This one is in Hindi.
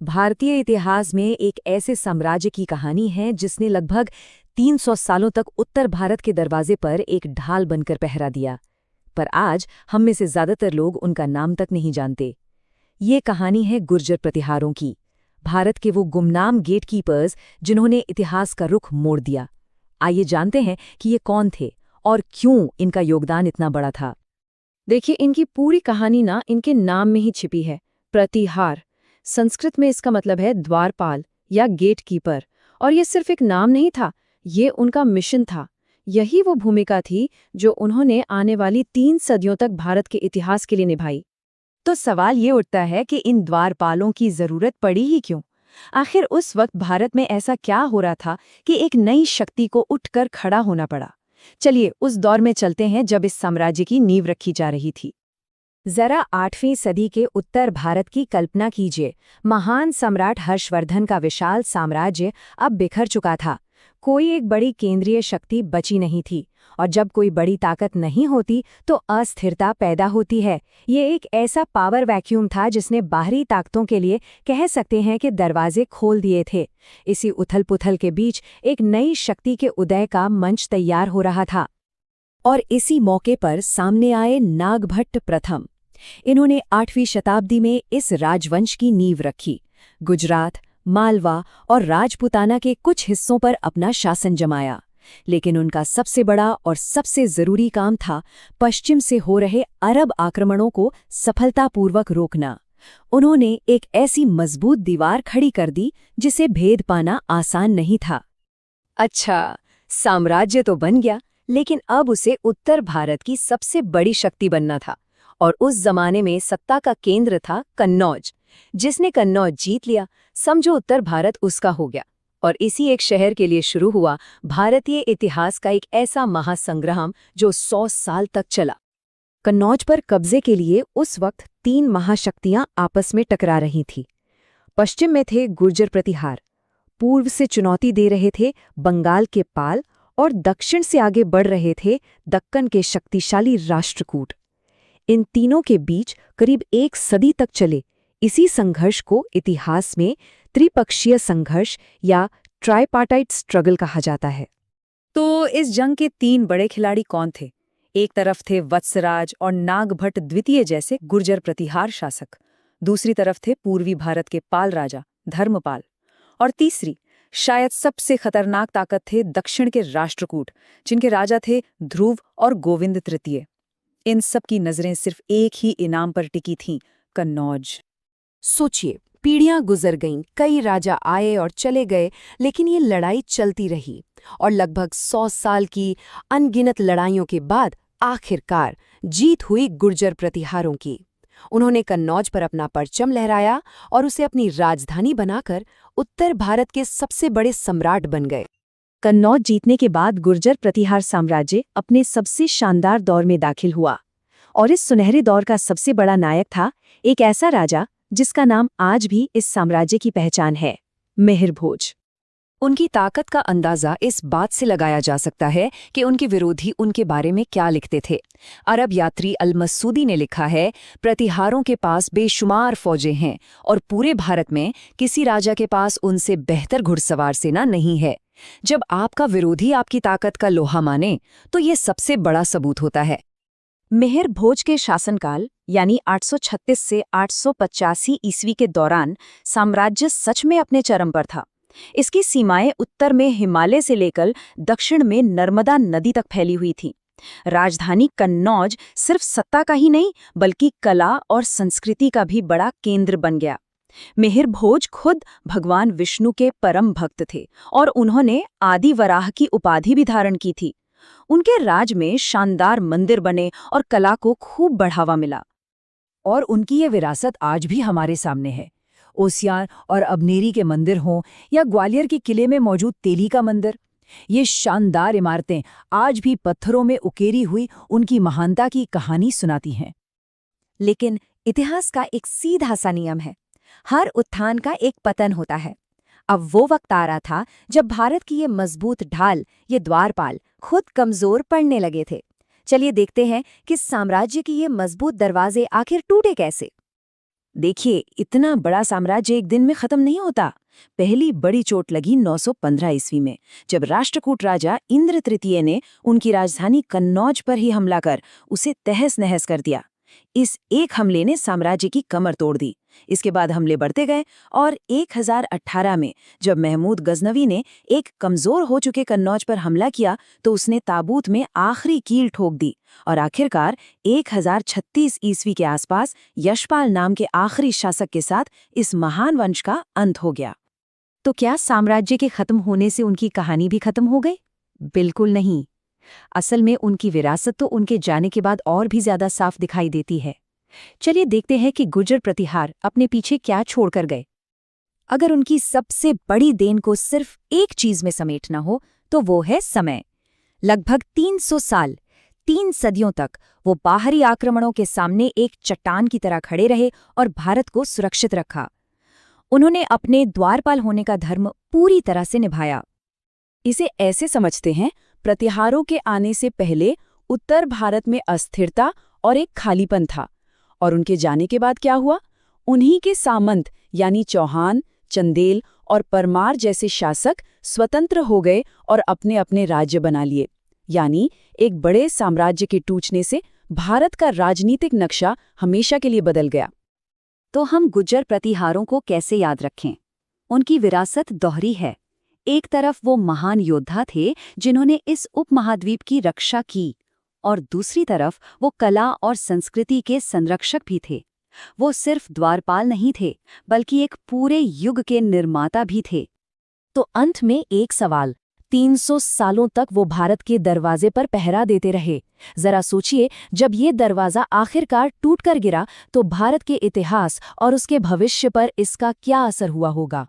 भारतीय इतिहास में एक ऐसे साम्राज्य की कहानी है जिसने लगभग 300 सालों तक उत्तर भारत के दरवाजे पर एक ढाल बनकर पहरा दिया। पर आज हम में से ज्यादातर लोग उनका नाम तक नहीं जानते। ये कहानी है गुर्जर प्रतिहारों की, भारत के वो गुमनाम गेटकीपर्स जिन्होंने इतिहास का रुख मोड़ दिया। आइए जानते हैं कि ये कौन थे और क्यों इनका योगदान इतना बड़ा था। देखिए, इनकी पूरी कहानी ना इनके नाम में ही छिपी है। प्रतिहार संस्कृत में इसका मतलब है द्वारपाल या गेट कीपर। और ये सिर्फ एक नाम नहीं था, ये उनका मिशन था। यही वो भूमिका थी जो उन्होंने आने वाली 3 सदियों तक भारत के इतिहास के लिए निभाई। तो सवाल ये उठता है कि इन द्वारपालों की जरूरत पड़ी ही क्यों? आखिर उस वक्त भारत में ऐसा क्या हो रहा था कि एक नई शक्ति को उठकर खड़ा होना पड़ा? चलिए उस दौर में चलते हैं जब इस साम्राज्य की नींव रखी जा रही थी। जरा 8वीं सदी के उत्तर भारत की कल्पना कीजिए। महान सम्राट हर्षवर्धन का विशाल साम्राज्य अब बिखर चुका था। कोई एक बड़ी केंद्रीय शक्ति बची नहीं थी, और जब कोई बड़ी ताकत नहीं होती तो अस्थिरता पैदा होती है। ये एक ऐसा पावर वैक्यूम था जिसने बाहरी ताकतों के लिए कह सकते हैं कि दरवाजे खोल दिए थे। इसी उथल-पुथल के बीच एक नई शक्ति के उदय का मंच तैयार हो रहा था। और इसी मौके पर सामने आए नागभट्ट प्रथम। इन्होंने 8वीं शताब्दी में इस राजवंश की नींव रखी। गुजरात, मालवा और राजपुताना के कुछ हिस्सों पर अपना शासन जमाया। लेकिन उनका सबसे बड़ा और सबसे जरूरी काम था पश्चिम से हो रहे अरब आक्रमणों को सफलतापूर्वक रोकना। उन्होंने एक ऐसी मजबूत दीवार खड़ी कर दी जिसे भेद पाना आसान नहीं था। अच्छा, साम्राज्य तो बन गया, लेकिन अब उसे उत्तर भारत की सबसे बड़ी शक्ति बनना था। और उस जमाने में सत्ता का केंद्र था कन्नौज। जिसने कन्नौज जीत लिया, समझो उत्तर भारत उसका हो गया। और इसी एक शहर के लिए शुरू हुआ भारतीय इतिहास का एक ऐसा महासंग्राम जो 100 साल तक चला। कन्नौज पर कब्जे के लिए उस वक्त 3 महाशक्तियां आपस में टकरा रही थीं। पश्चिम में थे गुर्जर प्रतिहार, पूर्व से चुनौती दे रहे थे बंगाल के पाल, और दक्षिण से आगे बढ़ रहे थे दक्कन के शक्तिशाली राष्ट्रकूट। इन तीनों के बीच करीब 1 सदी तक चले इसी संघर्ष को इतिहास में त्रिपक्षीय संघर्ष या ट्राइपार्टाइट स्ट्रगल कहा जाता है। तो इस जंग के 3 बड़े खिलाड़ी कौन थे? एक तरफ थे वत्सराज और नागभट्ट द्वितीय जैसे गुर्जर प्रतिहार शासक। दूसरी तरफ थे पूर्वी भारत के पाल राजा धर्मपाल। और तीसरी, शायद सबसे खतरनाक ताकत, थे दक्षिण के राष्ट्रकूट, जिनके राजा थे ध्रुव और गोविंद तृतीय। इन सब की नजरें सिर्फ एक ही इनाम पर टिकी थीं, कन्नौज। सोचिए, पीढ़ियां गुजर गईं, कई राजा आए और चले गए, लेकिन ये लड़ाई चलती रही। और लगभग 100 साल की अनगिनत लड़ाइयों के बाद आखिरकार जीत हुई गुर्जर प्रतिहारों की। उन्होंने कन्नौज पर अपना परचम लहराया और उसे अपनी राजधानी बनाकर उत्तर भारत के सबसे बड़े सम्राट बन गए। कन्नौज जीतने के बाद गुर्जर प्रतिहार साम्राज्य अपने सबसे शानदार दौर में दाखिल हुआ। और इस सुनहरे दौर का सबसे बड़ा नायक था एक ऐसा राजा जिसका नाम आज भी इस साम्राज्य की पहचान है, मिहिर भोज। उनकी ताकत का अंदाजा इस बात से लगाया जा सकता है कि उनके विरोधी उनके बारे में क्या लिखते थे। अरब यात्री अल-मसूदी ने लिखा है, प्रतिहारों के पास बेशुमार फौजें हैं और पूरे भारत में किसी राजा के पास उनसे बेहतर घुड़सवार सेना नहीं है। जब आपका विरोधी आपकी ताकत का लोहा माने तो ये सबसे बड़ा सबूत होता है। मिहिर भोज के शासनकाल यानी 836 से 885 ईस्वी के दौरान साम्राज्य सच में अपने चरम पर था। इसकी सीमाएं उत्तर में हिमालय से लेकर दक्षिण में नर्मदा नदी तक फैली हुई थीं। राजधानी कन्नौज सिर्फ सत्ता का ही नहीं बल्कि कला और संस्कृति का भी बड़ा केंद्र बन गया। मिहिर भोज खुद भगवान विष्णु के परम भक्त थे और उन्होंने आदि वराह की उपाधि भी धारण की थी। उनके राज में शानदार मंदिर बने और कला को खूब बढ़ावा मिला। और उनकी ये विरासत आज भी हमारे सामने है। ओसियान और अबनेरी के मंदिर हों या ग्वालियर के किले में मौजूद तेली का मंदिर, ये शानदार इमारतें आज भी पत्थरों में उकेरी हुई उनकी महानता की कहानी सुनाती हैं। लेकिन इतिहास का एक सीधा सा नियम है, हर उत्थान का एक पतन होता है। अब वो वक्त आ रहा था जब भारत की ये मजबूत ढाल, ये द्वारपाल, खुद कमजोर पड़ने लगे थे। चलिए देखते हैं कि साम्राज्य की ये मजबूत दरवाजे आखिर टूटे कैसे। देखिए, इतना बड़ा साम्राज्य एक दिन में खत्म नहीं होता। पहली बड़ी चोट लगी 915 ईस्वी में, जब राष्ट्रकूट राजा इंद्र तृतीय ने उनकी राजधानी कन्नौज पर ही हमला कर उसे तहस नहस कर दिया। इस एक हमले ने साम्राज्य की कमर तोड़ दी। इसके बाद हमले बढ़ते गए और 1018 में जब महमूद गजनवी ने एक कमजोर हो चुके कन्नौज पर हमला किया तो उसने ताबूत में आखिरी कील ठोक दी और आखिरकार 1036 ईस्वी के आसपास यशपाल नाम के आखिरी शासक के साथ इस महान वंश का अंत हो गया। तो क्या साम्राज्य के खत्म होने से उनकी कहानी भी खत्म हो गई? बिल्कुल नहीं। असल में उनकी विरासत तो उनके जाने के बाद और भी ज्यादा साफ दिखाई देती है। चलिए देखते हैं कि गुर्जर प्रतिहार अपने पीछे क्या छोड़कर गए। अगर उनकी सबसे बड़ी देन को सिर्फ एक चीज में समेटना हो तो वो है समय। लगभग 300 साल, 3 सदियों तक वो बाहरी आक्रमणों के सामने एक चट्टान की तरह खड़े रहे और भारत को सुरक्षित रखा। उन्होंने अपने द्वारपाल होने का धर्म पूरी तरह से निभाया। इसे ऐसे समझते हैं, प्रतिहारों के आने से पहले उत्तर भारत में अस्थिरता और एक खालीपन था, और उनके जाने के बाद क्या हुआ? उन्हीं के सामंत यानी चौहान, चंदेल और परमार जैसे शासक स्वतंत्र हो गए और अपने अपने राज्य बना लिए। यानी एक बड़े साम्राज्य के टूटने से भारत का राजनीतिक नक्शा हमेशा के लिए बदल गया। तो हम गुर्जर प्रतिहारों को कैसे याद रखें? उनकी विरासत दोहरी है। एक तरफ वो महान योद्धा थे जिन्होंने इस उपमहाद्वीप की रक्षा की, और दूसरी तरफ वो कला और संस्कृति के संरक्षक भी थे। वो सिर्फ द्वारपाल नहीं थे, बल्कि एक पूरे युग के निर्माता भी थे। तो अंत में एक सवाल, 300 सालों तक वो भारत के दरवाजे पर पहरा देते रहे। जरा सोचिए, जब ये दरवाजा आखिरकार टूटकर गिरा तो भारत के इतिहास और उसके भविष्य पर इसका क्या असर हुआ होगा।